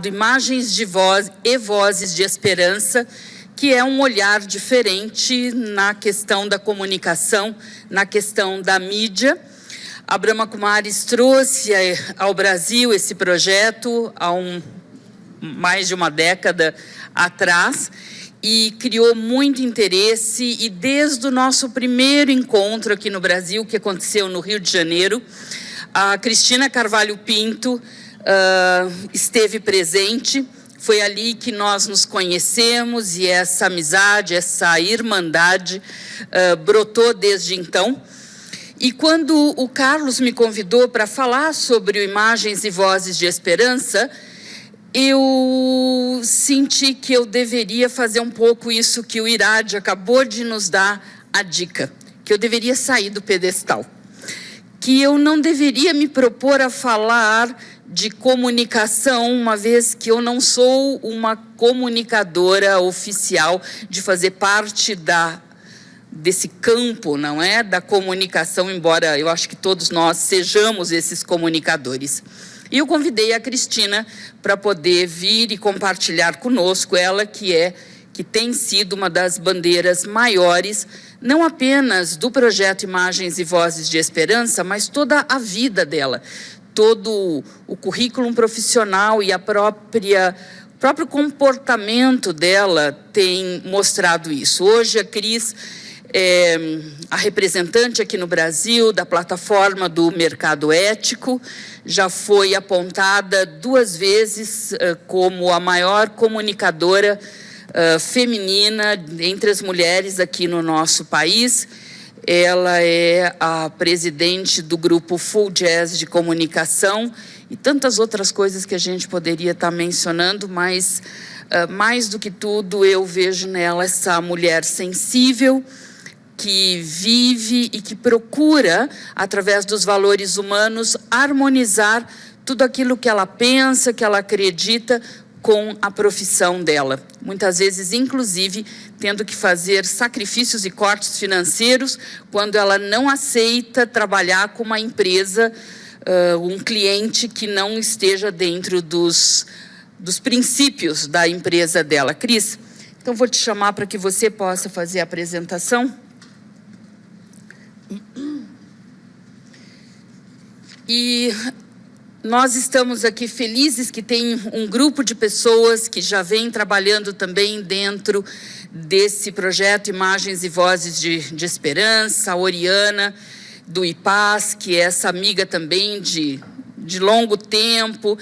Imagens de Voz e Vozes de Esperança, que é um olhar diferente na questão da comunicação, na questão da mídia. A Brahma Kumaris trouxe ao Brasil esse projeto há mais de uma década atrás e criou muito interesse, e desde o nosso primeiro encontro aqui no Brasil, que aconteceu no Rio de Janeiro, a Cristina Carvalho Pinto esteve presente. Foi ali que nós nos conhecemos e essa amizade, essa irmandade brotou desde então. E quando o Carlos me convidou para falar sobre o Imagens e Vozes de Esperança, eu senti que eu deveria fazer um pouco isso que o Irad acabou de nos dar a dica, que eu deveria sair do pedestal, que eu não deveria me propor a falar de comunicação, uma vez que eu não sou uma comunicadora oficial, de fazer parte desse campo, não é? Da comunicação, embora eu acho que todos nós sejamos esses comunicadores. E eu convidei a Cristina para poder vir e compartilhar conosco, ela que tem sido uma das bandeiras maiores, não apenas do projeto Imagens e Vozes de Esperança, mas toda a vida dela, todo o currículo profissional e o próprio comportamento dela tem mostrado isso. Hoje a Cris é a representante aqui no Brasil da plataforma do Mercado Ético, já foi apontada 2 vezes como a maior comunicadora feminina entre as mulheres aqui no nosso país. Ela é a presidente do grupo Full Jazz de Comunicação e tantas outras coisas que a gente poderia estar mencionando, mas mais do que tudo eu vejo nela essa mulher sensível, que vive e que procura, através dos valores humanos, harmonizar tudo aquilo que ela pensa, que ela acredita, com a profissão dela. Muitas vezes, inclusive, tendo que fazer sacrifícios e cortes financeiros quando ela não aceita trabalhar com uma empresa, um cliente que não esteja dentro dos princípios da empresa dela. Cris, então vou te chamar para que você possa fazer a apresentação. E nós estamos aqui felizes que tem um grupo de pessoas que já vem trabalhando também dentro desse projeto Imagens e Vozes de Esperança, a Oriana do IPAS, que é essa amiga também de longo tempo,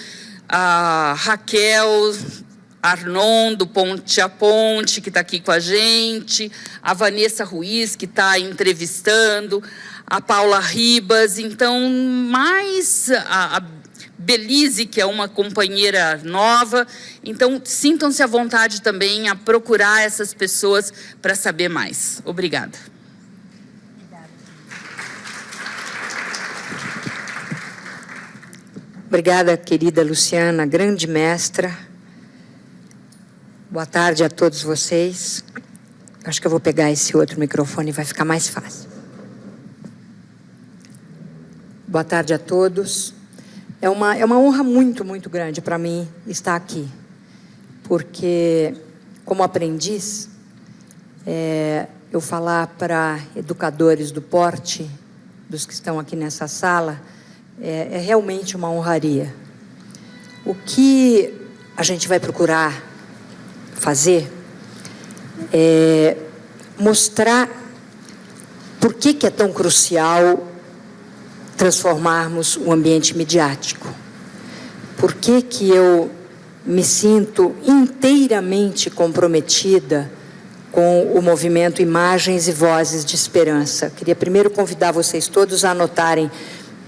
a Raquel Arnon, do Ponte a Ponte, que está aqui com a gente, a Vanessa Ruiz, que está entrevistando, a Paula Ribas, então mais a Belize, que é uma companheira nova. Então, sintam-se à vontade também a procurar essas pessoas para saber mais. Obrigada. Obrigada, querida Luciana, grande mestra. Boa tarde a todos vocês. Acho que eu vou pegar esse outro microfone, vai ficar mais fácil. Boa tarde a todos. É uma honra muito, muito grande para mim estar aqui, porque, como aprendiz, eu falar para educadores do porte, dos que estão aqui nessa sala, é realmente uma honraria. O que a gente vai procurar fazer é mostrar por que é tão crucial transformarmos o ambiente midiático. Por que eu me sinto inteiramente comprometida com o movimento Imagens e Vozes de Esperança? Queria primeiro convidar vocês todos a anotarem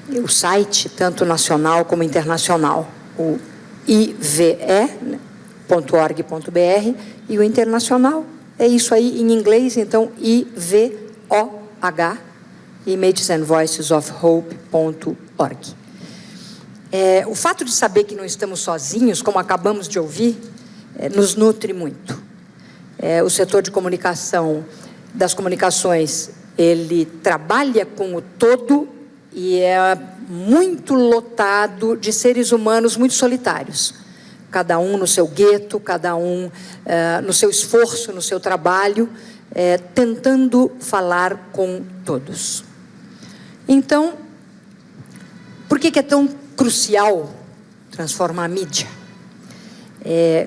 o site, tanto nacional como internacional, o ive.org.br, e o internacional é isso aí em inglês, então IVOH, Images and Voices of Hope.org. O fato de saber que não estamos sozinhos, como acabamos de ouvir, nos nutre muito. O setor de comunicação, das comunicações, ele trabalha com o todo e é muito lotado de seres humanos muito solitários. cada um no seu gueto, cada um no seu esforço, no seu trabalho, tentando falar com todos. Então, por que é tão crucial transformar a mídia?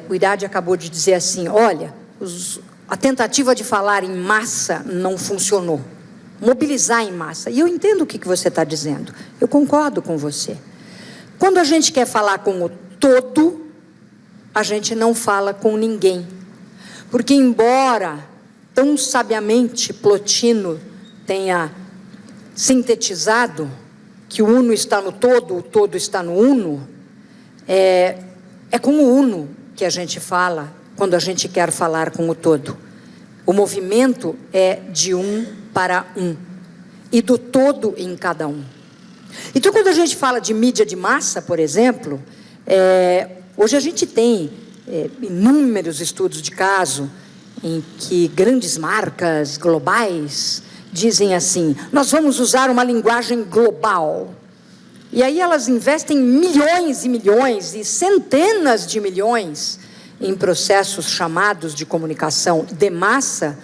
O Iradi acabou de dizer assim, olha, a tentativa de falar em massa não funcionou. Mobilizar em massa. E eu entendo o que você está dizendo. Eu concordo com você. Quando a gente quer falar com o todo, a gente não fala com ninguém. Porque embora tão sabiamente Plotino tenha sintetizado que o uno está no todo, o todo está no uno, é com o uno que a gente fala quando a gente quer falar com o todo. O movimento é de um para um e do todo em cada um. Então, quando a gente fala de mídia de massa, por exemplo, hoje a gente tem inúmeros estudos de caso em que grandes marcas globais dizem assim, nós vamos usar uma linguagem global. E aí elas investem milhões e milhões e centenas de milhões em processos chamados de comunicação de massa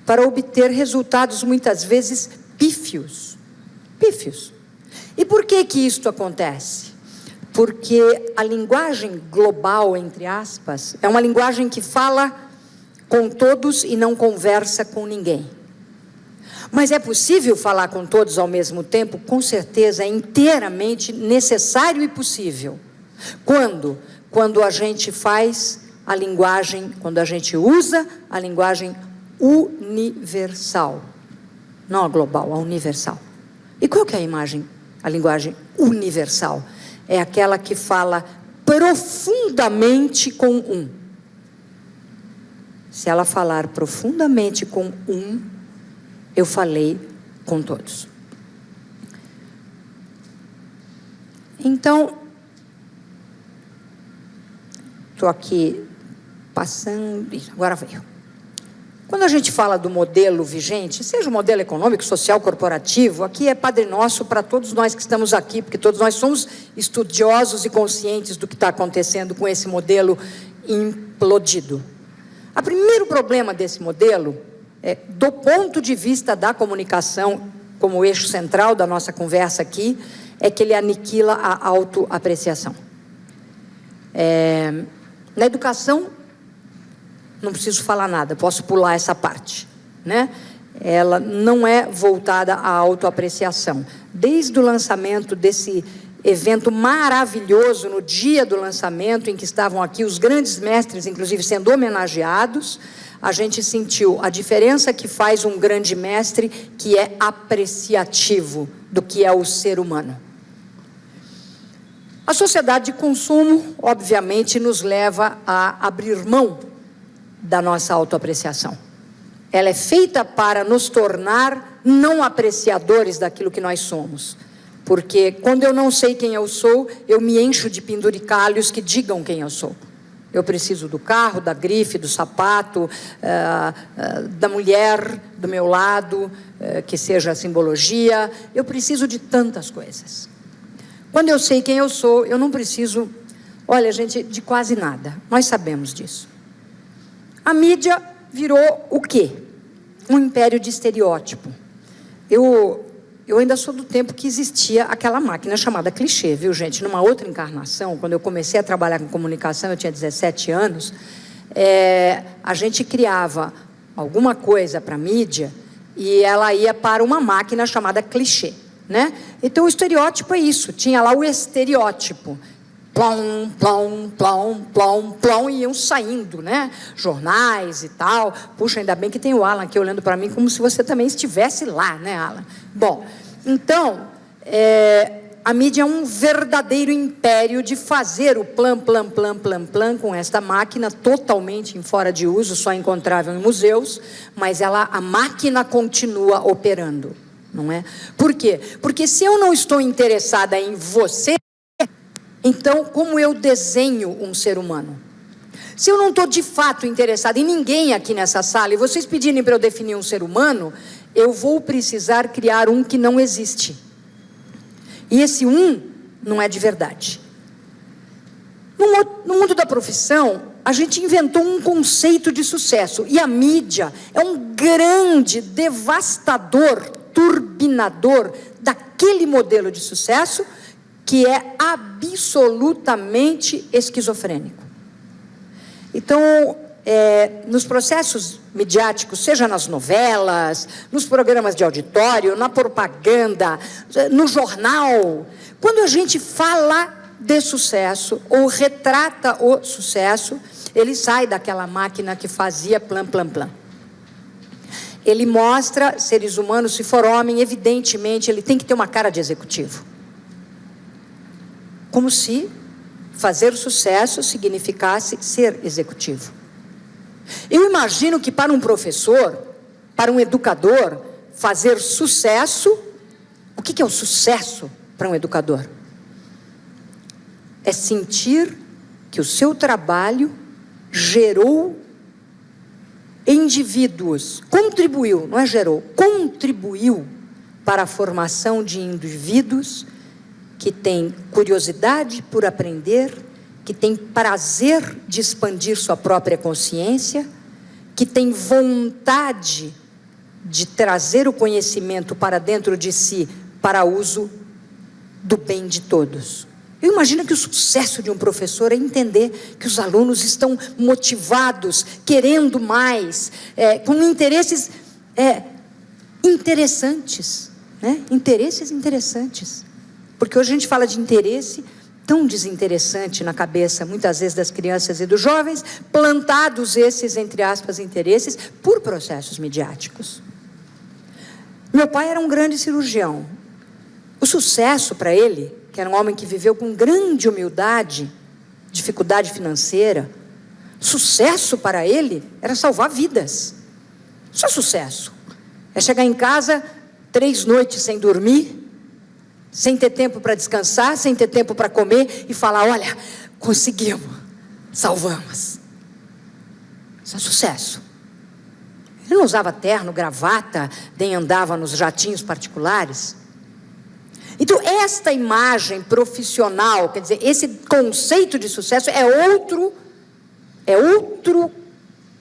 para obter resultados muitas vezes pífios. Pífios. E por que isto acontece? Porque a linguagem global, entre aspas, é uma linguagem que fala com todos e não conversa com ninguém. Mas é possível falar com todos ao mesmo tempo? Com certeza, é inteiramente necessário e possível. Quando? Quando a gente faz a linguagem, quando a gente usa a linguagem universal. Não a global, a universal. E qual que é a linguagem universal? É aquela que fala profundamente com um. Se ela falar profundamente com um, eu falei com todos. Então, estou aqui passando, agora veio. Quando a gente fala do modelo vigente, seja o modelo econômico, social, corporativo, aqui é Padre Nosso para todos nós que estamos aqui, porque todos nós somos estudiosos e conscientes do que está acontecendo com esse modelo implodido. O primeiro problema desse modelo do ponto de vista da comunicação, como eixo central da nossa conversa aqui, é que ele aniquila a autoapreciação. Na educação, não preciso falar nada, posso pular essa parte, né? Ela não é voltada à autoapreciação. Desde o lançamento desse evento maravilhoso, no dia do lançamento, em que estavam aqui os grandes mestres, inclusive sendo homenageados, a gente sentiu a diferença que faz um grande mestre que é apreciativo do que é o ser humano. A sociedade de consumo, obviamente, nos leva a abrir mão da nossa autoapreciação. Ela é feita para nos tornar não apreciadores daquilo que nós somos. Porque quando eu não sei quem eu sou, eu me encho de penduricalhos que digam quem eu sou. Eu preciso do carro, da grife, do sapato, da mulher do meu lado, que seja a simbologia. Eu preciso de tantas coisas. Quando eu sei quem eu sou, eu não preciso, olha, gente, de quase nada. Nós sabemos disso. A mídia virou o quê? Um império de estereótipo. Eu ainda sou do tempo que existia aquela máquina chamada clichê, viu, gente? Numa outra encarnação, quando eu comecei a trabalhar com comunicação, eu tinha 17 anos, a gente criava alguma coisa para a mídia e ela ia para uma máquina chamada clichê, né? Então, o estereótipo é isso. Tinha lá o estereótipo. Plom, plom, plom, plom, plom, e iam saindo, né? Jornais e tal. Puxa, ainda bem que tem o Alan aqui olhando para mim como se você também estivesse lá, né, Alan? Bom, então, a mídia é um verdadeiro império de fazer o plan, plan, plan, plan, plan com esta máquina totalmente em fora de uso, só encontrável em museus, mas a máquina continua operando, não é? Por quê? Porque se eu não estou interessada em você, então, como eu desenho um ser humano? Se eu não estou de fato interessada em ninguém aqui nessa sala, e vocês pedirem para eu definir um ser humano, eu vou precisar criar um que não existe. E esse um não é de verdade. Num No mundo da profissão, a gente inventou um conceito de sucesso. E a mídia é um grande devastador, turbinador daquele modelo de sucesso que é absolutamente esquizofrênico. Então, nos processos midiáticos, seja nas novelas, nos programas de auditório, na propaganda, no jornal, quando a gente fala de sucesso ou retrata o sucesso, ele sai daquela máquina que fazia plam, plam, plam. Ele mostra seres humanos, se for homem, evidentemente, ele tem que ter uma cara de executivo. Como se fazer sucesso significasse ser executivo. Eu imagino que para um professor, para um educador, fazer sucesso, o que é o sucesso para um educador? É sentir que o seu trabalho gerou indivíduos, contribuiu, não é gerou, contribuiu para a formação de indivíduos que têm curiosidade por aprender, que têm prazer de expandir sua própria consciência, que têm vontade de trazer o conhecimento para dentro de si, para uso do bem de todos. Eu imagino que o sucesso de um professor é entender que os alunos estão motivados, querendo mais, com interesses interessantes, né? Interesses interessantes. Porque hoje a gente fala de interesse tão desinteressante na cabeça, muitas vezes, das crianças e dos jovens, plantados esses, entre aspas, interesses, por processos midiáticos. Meu pai era um grande cirurgião. O sucesso para ele, que era um homem que viveu com grande humildade, dificuldade financeira, sucesso para ele era salvar vidas. Só sucesso. É chegar em casa 3 noites sem dormir, sem ter tempo para descansar, sem ter tempo para comer e falar, olha, conseguimos, salvamos. Isso é sucesso. Ele não usava terno, gravata, nem andava nos jatinhos particulares. Então, esta imagem profissional, quer dizer, esse conceito de sucesso é outro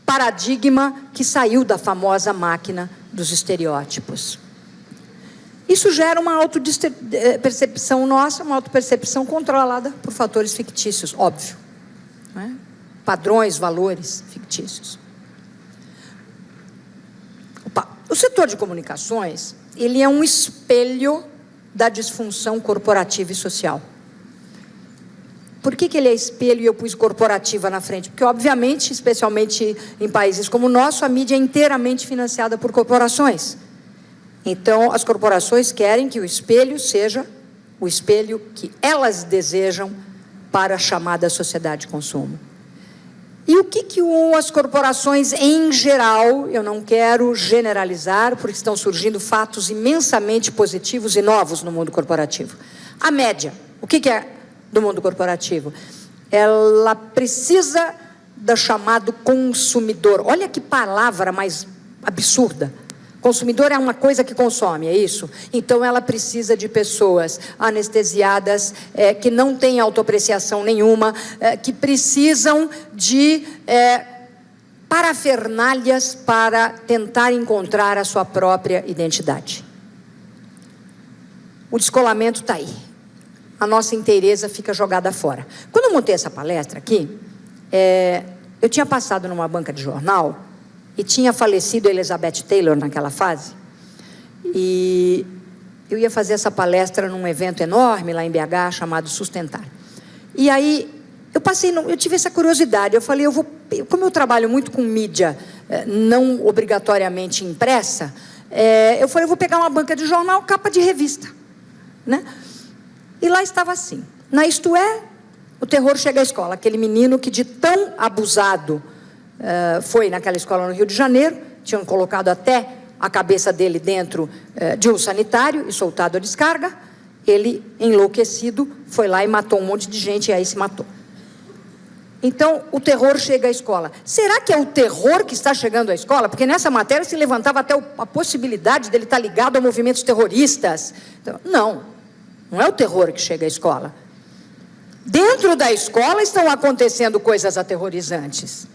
paradigma que saiu da famosa máquina dos estereótipos. Isso gera uma autopercepção nossa, uma autopercepção controlada por fatores fictícios, óbvio, né? Padrões, valores fictícios. O setor de comunicações, ele é um espelho da disfunção corporativa e social. Por que ele é espelho e eu pus corporativa na frente? Porque, obviamente, especialmente em países como o nosso, a mídia é inteiramente financiada por corporações. Então, as corporações querem que o espelho seja o espelho que elas desejam para a chamada sociedade de consumo. E o que as corporações, em geral, eu não quero generalizar, porque estão surgindo fatos imensamente positivos e novos no mundo corporativo. A média, o que é do mundo corporativo? Ela precisa do chamado consumidor. Olha que palavra mais absurda. Consumidor é uma coisa que consome, é isso? Então, ela precisa de pessoas anestesiadas, que não têm autoapreciação nenhuma, que precisam de parafernálias para tentar encontrar a sua própria identidade. O descolamento está aí. A nossa inteireza fica jogada fora. Quando eu montei essa palestra aqui, eu tinha passado numa banca de jornal e tinha falecido a Elizabeth Taylor naquela fase. E eu ia fazer essa palestra num evento enorme lá em BH, chamado Sustentar. E aí, eu tive essa curiosidade. Eu falei, como eu trabalho muito com mídia não obrigatoriamente impressa, eu falei, eu vou pegar uma banca de jornal, capa de revista, né? E lá estava assim, na Isto É, o terror chega à escola. Aquele menino que de tão abusado foi naquela escola no Rio de Janeiro, tinham colocado até a cabeça dele dentro de um sanitário e soltado a descarga, ele, enlouquecido, foi lá e matou um monte de gente e aí se matou. Então, o terror chega à escola. Será que é o terror que está chegando à escola? Porque nessa matéria se levantava até a possibilidade dele estar ligado a movimentos terroristas. Então, não é o terror que chega à escola. Dentro da escola estão acontecendo coisas aterrorizantes,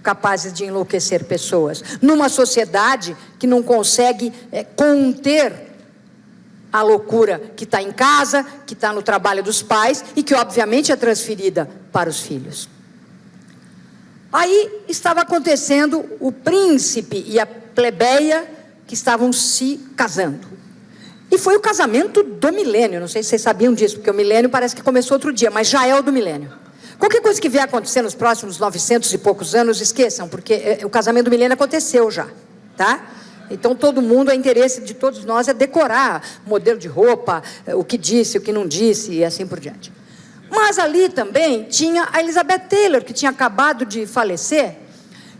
capazes de enlouquecer pessoas, numa sociedade que não consegue conter a loucura que está em casa, que está no trabalho dos pais e que, obviamente, é transferida para os filhos. Aí estava acontecendo o príncipe e a plebeia que estavam se casando. E foi o casamento do milênio, não sei se vocês sabiam disso, porque o milênio parece que começou outro dia, mas já é o do milênio. Qualquer coisa que vier acontecer nos próximos 900 e poucos anos, esqueçam, porque o casamento do milênio aconteceu já, tá? Então, todo mundo, o interesse de todos nós é decorar modelo de roupa, o que disse, o que não disse, e assim por diante. Mas ali também tinha a Elizabeth Taylor, que tinha acabado de falecer,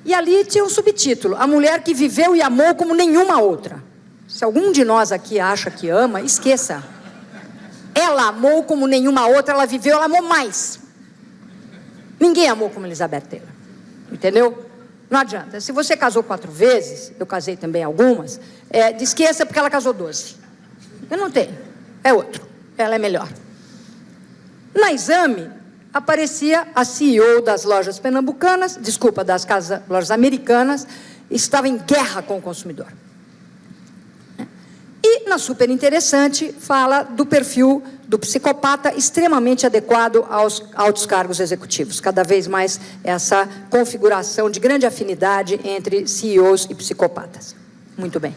e ali tinha um subtítulo: A Mulher que Viveu e Amou Como Nenhuma Outra. Se algum de nós aqui acha que ama, esqueça. Ela amou como nenhuma outra, ela viveu, ela amou mais. Ninguém amou como Elizabeth Taylor, entendeu? Não adianta. Se você casou 4 vezes, eu casei também algumas, esqueça porque ela casou 12. Eu não tenho, é outro, ela é melhor. Na Exame, aparecia a CEO das lojas pernambucanas, desculpa, das lojas americanas, estava em guerra com o consumidor. E, na Super Interessante, fala do perfil do psicopata extremamente adequado aos altos cargos executivos. Cada vez mais essa configuração de grande afinidade entre CEOs e psicopatas. Muito bem.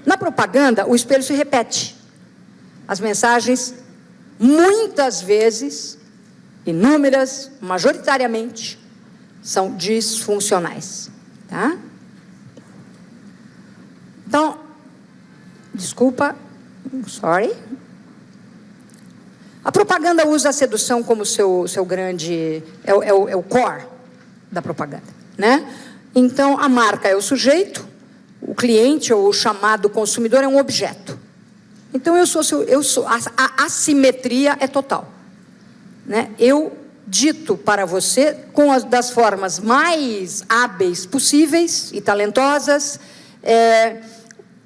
Na propaganda, o espelho se repete. As mensagens, muitas vezes, inúmeras, majoritariamente, são disfuncionais. Tá? Então, desculpa, sorry. A propaganda usa a sedução como seu grande... É o core da propaganda, né? Então, a marca é o sujeito, o cliente ou o chamado consumidor é um objeto. Então, a assimetria é total, né? Eu dito para você, das formas mais hábeis possíveis e talentosas,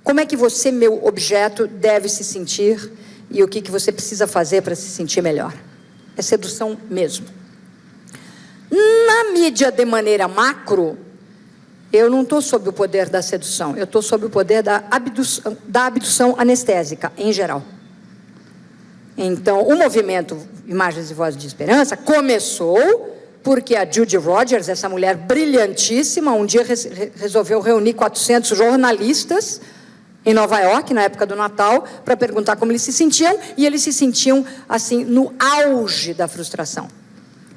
como é que você, meu objeto, deve se sentir e o que você precisa fazer para se sentir melhor. É sedução mesmo. Na mídia, de maneira macro, eu não estou sob o poder da sedução, eu estou sob o poder da abdução anestésica, em geral. Então, o movimento Imagens e Vozes de Esperança começou porque a Judy Rogers, essa mulher brilhantíssima, um dia resolveu reunir 400 jornalistas em Nova York, na época do Natal, para perguntar como eles se sentiam, e eles se sentiam, assim, no auge da frustração.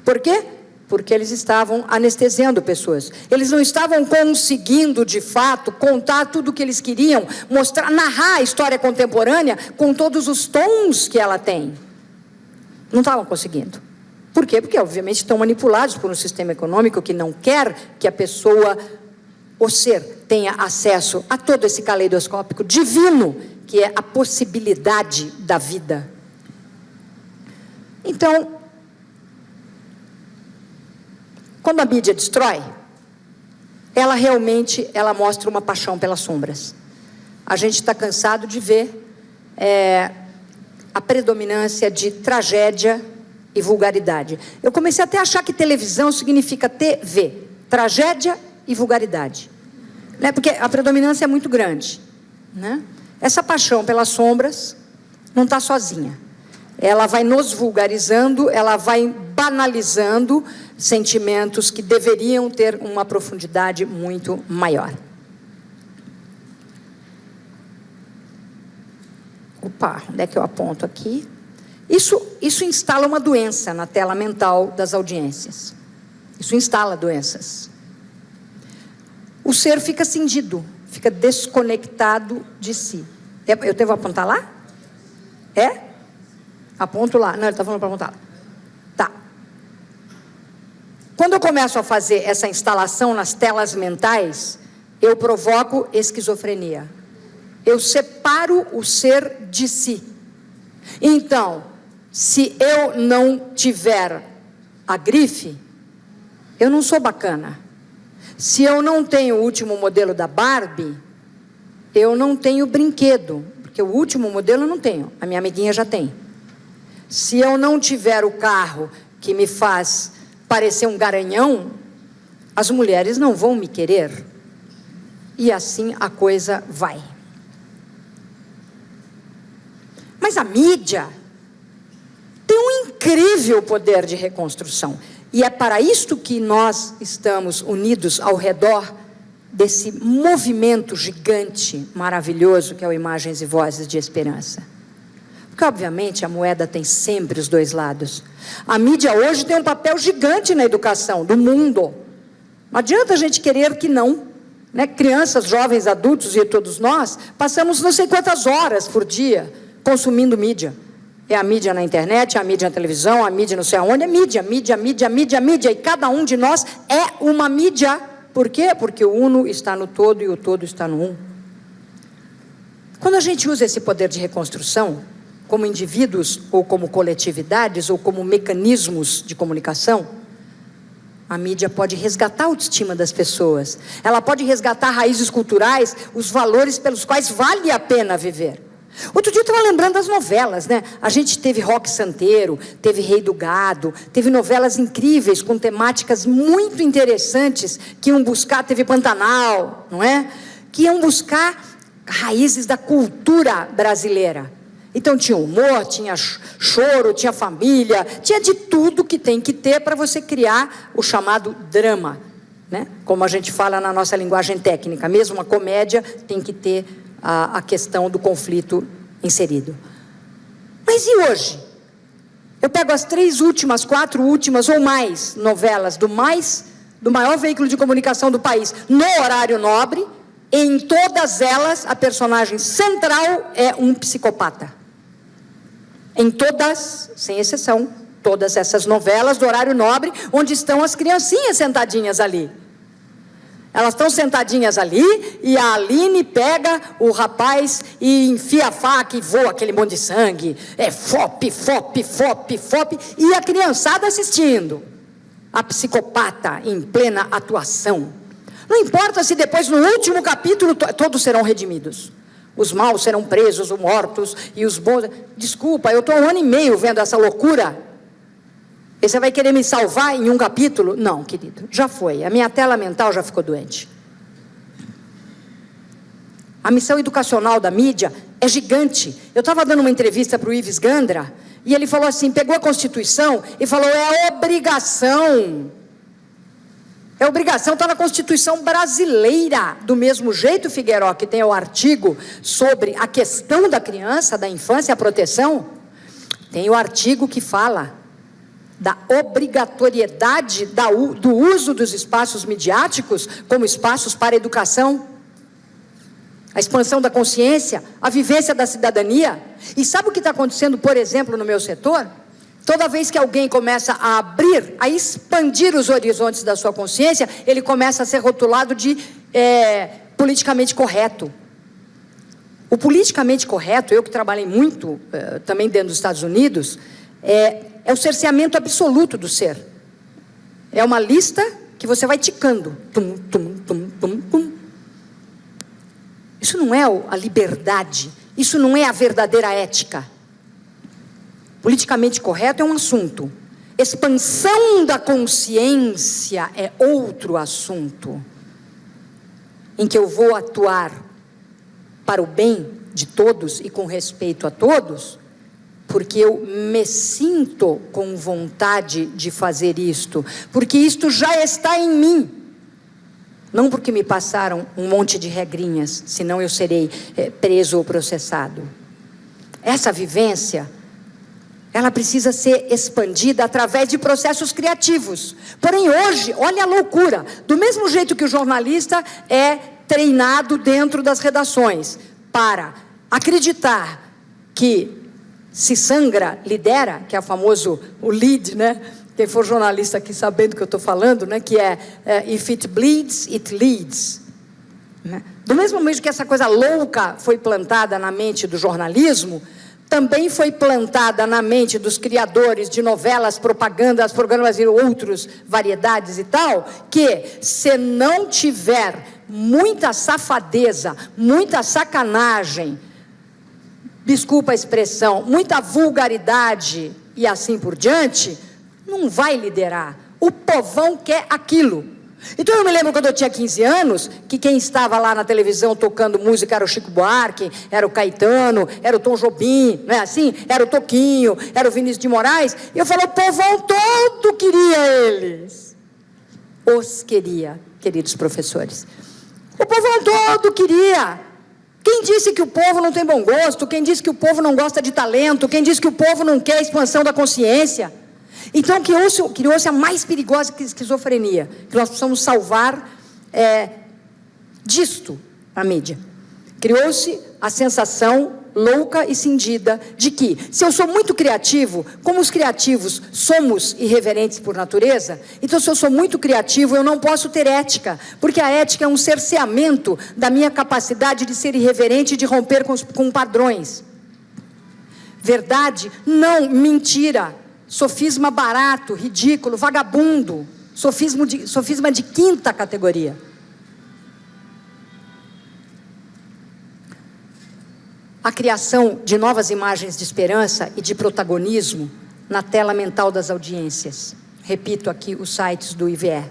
Por quê? Porque eles estavam anestesiando pessoas. Eles não estavam conseguindo, de fato, contar tudo o que eles queriam, mostrar, narrar a história contemporânea com todos os tons que ela tem. Não estavam conseguindo. Por quê? Porque, obviamente, estão manipulados por um sistema econômico que não quer que a pessoa, o ser, tenha acesso a todo esse caleidoscópico divino, que é a possibilidade da vida. Então, quando a mídia destrói, ela realmente mostra uma paixão pelas sombras. A gente está cansado de ver a predominância de tragédia e vulgaridade. Eu comecei até a achar que televisão significa TV, tragédia e vulgaridade, né? Porque a predominância é muito grande, né? Essa paixão pelas sombras não está sozinha. Ela vai nos vulgarizando, ela vai banalizando sentimentos que deveriam ter uma profundidade muito maior. Opa, onde é que eu aponto aqui? Isso instala uma doença na tela mental das audiências. Isso instala doenças. O ser fica cindido, fica desconectado de si. Eu devo apontar lá? Aponto lá. Não, ele está falando para apontar lá. Tá. Quando eu começo a fazer essa instalação nas telas mentais, eu provoco esquizofrenia. Eu separo o ser de si. Então, se eu não tiver a grife, eu não sou bacana. Se eu não tenho o último modelo da Barbie, eu não tenho brinquedo, porque o último modelo eu não tenho, a minha amiguinha já tem. Se eu não tiver o carro que me faz parecer um garanhão, as mulheres não vão me querer. E assim a coisa vai. Mas a mídia tem um incrível poder de reconstrução. E é para isto que nós estamos unidos ao redor desse movimento gigante, maravilhoso, que é o Imagens e Vozes de Esperança. Porque, obviamente, a moeda tem sempre os dois lados. A mídia hoje tem um papel gigante na educação do mundo. Não adianta a gente querer que não. Né? Crianças, jovens, adultos e todos nós, passamos não sei quantas horas por dia consumindo mídia. É a mídia na internet, é a mídia na televisão, a mídia não sei aonde, é mídia, mídia, mídia, mídia, mídia. E cada um de nós é uma mídia. Por quê? Porque o uno está no todo e o todo está no um. Quando a gente usa esse poder de reconstrução, como indivíduos, ou como coletividades, ou como mecanismos de comunicação, a mídia pode resgatar a autoestima das pessoas. Ela pode resgatar raízes culturais, os valores pelos quais vale a pena viver. Outro dia eu estava lembrando das novelas, né? A gente teve Roque Santeiro, teve Rei do Gado, teve novelas incríveis com temáticas muito interessantes que iam buscar, teve Pantanal, não é? Que iam buscar raízes da cultura brasileira. Então tinha humor, tinha choro, tinha família, tinha de tudo que tem que ter para você criar o chamado drama, né? Como a gente fala na nossa linguagem técnica, mesmo uma comédia tem que ter a questão do conflito inserido. Mas e hoje? Eu pego as 3 últimas, 4 últimas ou mais novelas do maior veículo de comunicação do país, no horário nobre, e em todas elas a personagem central é um psicopata. Em todas, sem exceção, todas essas novelas do horário nobre, onde estão as criancinhas sentadinhas ali. Elas estão sentadinhas ali e a Aline pega o rapaz e enfia a faca e voa aquele monte de sangue. É fop, fop, fop, fop. E a criançada assistindo. A psicopata em plena atuação. Não importa se depois, no último capítulo, todos serão redimidos. Os maus serão presos, os mortos e os bons... Desculpa, eu estou 1 ano e meio vendo essa loucura. E você vai querer me salvar em um capítulo? Não, querido, já foi. A minha tela mental já ficou doente. A missão educacional da mídia é gigante. Eu estava dando uma entrevista para o Ives Gandra, e ele falou assim, pegou a Constituição e falou, é obrigação. É obrigação, está na Constituição brasileira. Do mesmo jeito, Figueiró, que tem o artigo sobre a questão da criança, da infância, a proteção, tem o artigo que fala da obrigatoriedade do uso dos espaços midiáticos como espaços para a educação, a expansão da consciência, a vivência da cidadania. E sabe o que está acontecendo, por exemplo, no meu setor? Toda vez que alguém começa a abrir, a expandir os horizontes da sua consciência, ele começa a ser rotulado de politicamente correto. O politicamente correto, eu que trabalhei muito também dentro dos Estados Unidos, é o cerceamento absoluto do ser. É uma lista que você vai ticando. Tum, tum, tum, tum, tum. Isso não é a liberdade. Isso não é a verdadeira ética. Politicamente correto é um assunto. Expansão da consciência é outro assunto. Em que eu vou atuar para o bem de todos e com respeito a todos, porque eu me sinto com vontade de fazer isto, porque isto já está em mim, não porque me passaram um monte de regrinhas, senão eu serei preso ou processado. Essa vivência, ela precisa ser expandida através de processos criativos. Porém, hoje, olha a loucura, do mesmo jeito que o jornalista é treinado dentro das redações para acreditar que se sangra, lidera, que é o famoso, o lead, né? Quem for jornalista aqui sabendo o que eu estou falando, né? Que if it bleeds, it leads. Né? Do mesmo modo que essa coisa louca foi plantada na mente do jornalismo, também foi plantada na mente dos criadores de novelas, propagandas, programas e outras variedades e tal, que se não tiver muita safadeza, muita sacanagem, desculpa a expressão, muita vulgaridade e assim por diante, não vai liderar. O povão quer aquilo. Então eu me lembro quando eu tinha 15 anos, que quem estava lá na televisão tocando música era o Chico Buarque, era o Caetano, era o Tom Jobim, não é assim? Era o Toquinho, era o Vinícius de Moraes, e eu falo, o povão todo queria eles. Os queria, queridos professores. O povão todo queria. Quem disse que o povo não tem bom gosto? Quem disse que o povo não gosta de talento? Quem disse que o povo não quer expansão da consciência? Então, criou-se a mais perigosa esquizofrenia, que nós precisamos salvar disto a mídia. Criou-se a sensação louca e cindida de que, se eu sou muito criativo, como os criativos somos irreverentes por natureza, então, se eu sou muito criativo, eu não posso ter ética, porque a ética é um cerceamento da minha capacidade de ser irreverente e de romper com padrões. Verdade? Não, mentira. Sofisma barato, ridículo, vagabundo, sofisma de quinta categoria. A criação de novas imagens de esperança e de protagonismo na tela mental das audiências. Repito aqui os sites do IVE.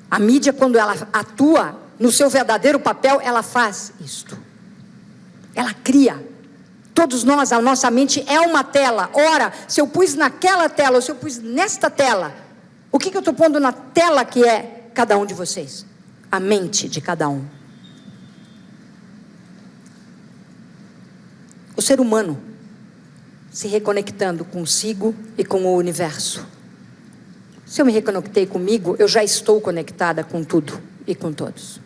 A mídia, quando ela atua no seu verdadeiro papel, ela faz isto. Ela cria. Todos nós, a nossa mente é uma tela. Ora, se eu pus naquela tela, ou se eu pus nesta tela, o que eu estou pondo na tela que é cada um de vocês? A mente de cada um. O ser humano se reconectando consigo e com o universo. Se eu me reconectei comigo, eu já estou conectada com tudo e com todos.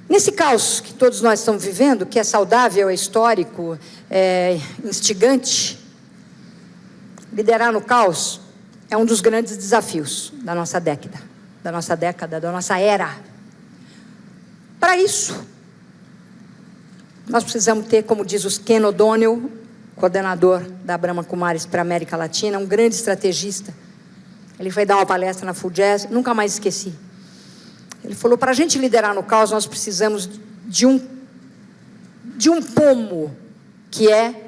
Nesse caos que todos nós estamos vivendo, que é saudável, é histórico, é instigante, liderar no caos é um dos grandes desafios da nossa década, da nossa era. Para isso, nós precisamos ter, como diz o Ken O'Donnell, coordenador da Brahma Kumaris para a América Latina, um grande estrategista. Ele foi dar uma palestra na FUJAS, nunca mais esqueci. Ele falou, para a gente liderar no caos, nós precisamos de um pomo, que é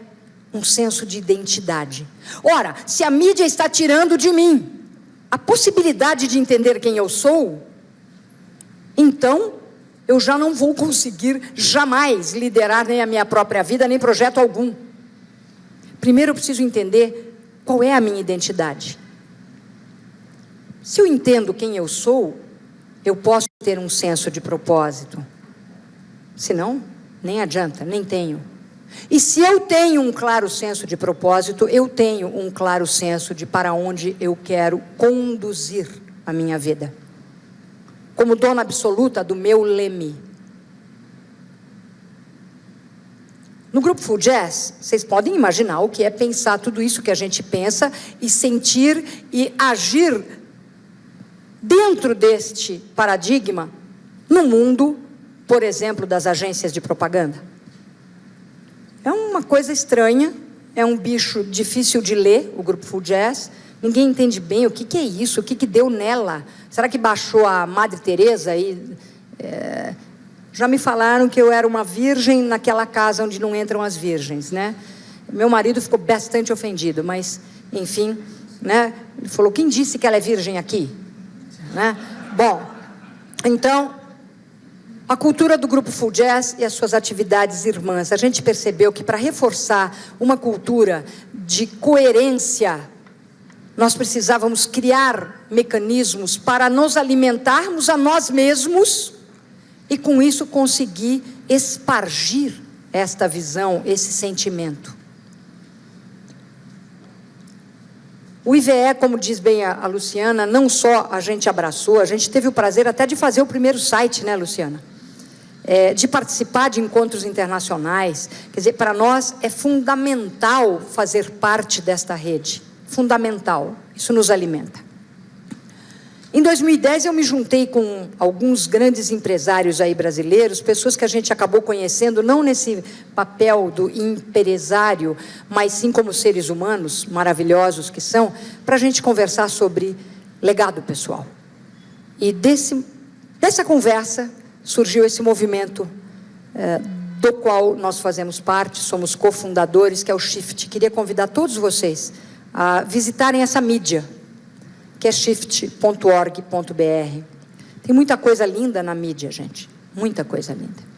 um senso de identidade. Ora, se a mídia está tirando de mim a possibilidade de entender quem eu sou, então eu já não vou conseguir jamais liderar nem a minha própria vida, nem projeto algum. Primeiro eu preciso entender qual é a minha identidade. Se eu entendo quem eu sou, eu posso ter um senso de propósito. Senão, nem adianta, nem tenho. E se eu tenho um claro senso de propósito, eu tenho um claro senso de para onde eu quero conduzir a minha vida. Como dona absoluta do meu leme. No Grupo FUJAS, vocês podem imaginar o que é pensar tudo isso que a gente pensa e sentir e agir dentro deste paradigma, no mundo, por exemplo, das agências de propaganda. É uma coisa estranha, é um bicho difícil de ler, o Grupo FUJAS. Ninguém entende bem o que é isso, o que deu nela. Será que baixou a Madre Teresa? Já me falaram que eu era uma virgem naquela casa onde não entram as virgens, né? Meu marido ficou bastante ofendido, mas, enfim, né? Ele falou, quem disse que ela é virgem aqui? Né? Bom, então, a cultura do Grupo FUJAS e as suas atividades irmãs, a gente percebeu que para reforçar uma cultura de coerência, nós precisávamos criar mecanismos para nos alimentarmos a nós mesmos e com isso conseguir espargir esta visão, esse sentimento. O IVE, como diz bem a Luciana, não só a gente abraçou, a gente teve o prazer até de fazer o primeiro site, né, Luciana? De participar de encontros internacionais. Quer dizer, para nós é fundamental fazer parte desta rede. Fundamental. Isso nos alimenta. Em 2010, eu me juntei com alguns grandes empresários aí brasileiros, pessoas que a gente acabou conhecendo, não nesse papel do empresário, mas sim como seres humanos maravilhosos que são, para a gente conversar sobre legado pessoal. E dessa conversa surgiu esse movimento do qual nós fazemos parte, somos cofundadores, que é o Shift. Queria convidar todos vocês a visitarem essa mídia, que é shift.org.br. Tem muita coisa linda na mídia, gente. Muita coisa linda.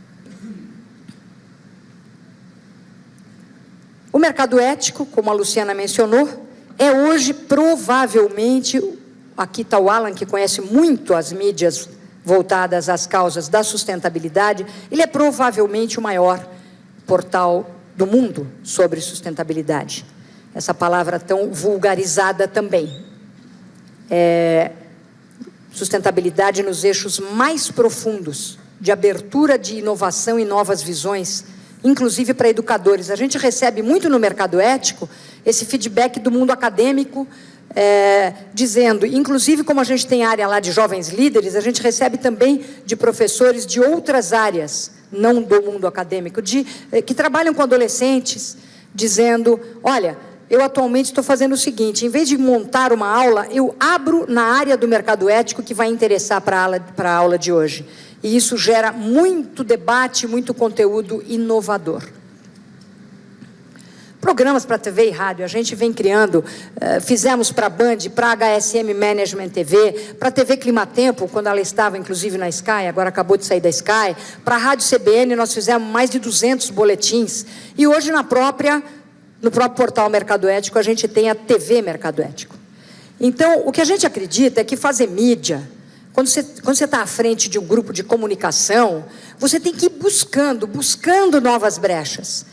O mercado ético, como a Luciana mencionou, é hoje provavelmente, aqui está o Alan, que conhece muito as mídias voltadas às causas da sustentabilidade, ele é provavelmente o maior portal do mundo sobre sustentabilidade. Essa palavra tão vulgarizada também. Sustentabilidade nos eixos mais profundos de abertura de inovação e novas visões, inclusive para educadores. A gente recebe muito no mercado ético esse feedback do mundo acadêmico, dizendo, inclusive como a gente tem área lá de jovens líderes, a gente recebe também de professores de outras áreas, não do mundo acadêmico, que trabalham com adolescentes, dizendo, olha, eu atualmente estou fazendo o seguinte, em vez de montar uma aula, eu abro na área do mercado ético que vai interessar para a aula de hoje. E isso gera muito debate, muito conteúdo inovador. Programas para TV e rádio, a gente vem criando, fizemos para a Band, para a HSM Management TV, para a TV Climatempo, quando ela estava inclusive na Sky, agora acabou de sair da Sky, para a Rádio CBN nós fizemos mais de 200 boletins, e hoje no próprio portal Mercado Ético a gente tem a TV Mercado Ético. Então, o que a gente acredita é que fazer mídia, quando você está à frente de um grupo de comunicação, você tem que ir buscando novas brechas,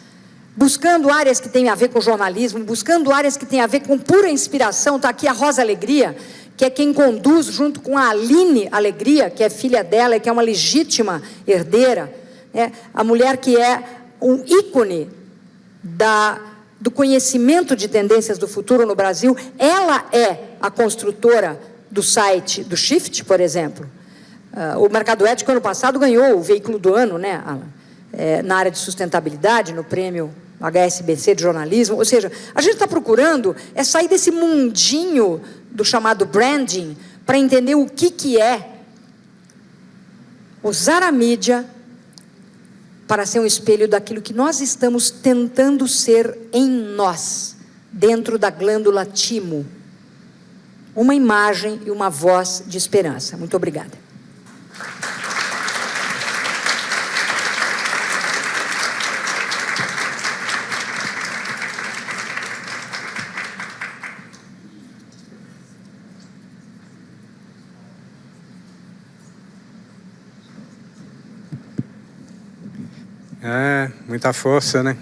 buscando áreas que têm a ver com jornalismo, buscando áreas que têm a ver com pura inspiração. Está aqui a Rosa Alegria, que é quem conduz, junto com a Aline Alegria, que é filha dela, que é uma legítima herdeira, a mulher que é um ícone do conhecimento de tendências do futuro no Brasil. Ela é a construtora do site do Shift, por exemplo. O Mercado Ético, ano passado, ganhou o veículo do ano, né, Alan? Na área de sustentabilidade, no prêmio HSBC de jornalismo. Ou seja, a gente está procurando sair desse mundinho do chamado branding para entender o que é usar a mídia para ser um espelho daquilo que nós estamos tentando ser em nós, dentro da glândula timo. Uma imagem e uma voz de esperança. Muito obrigada. Muita força, né?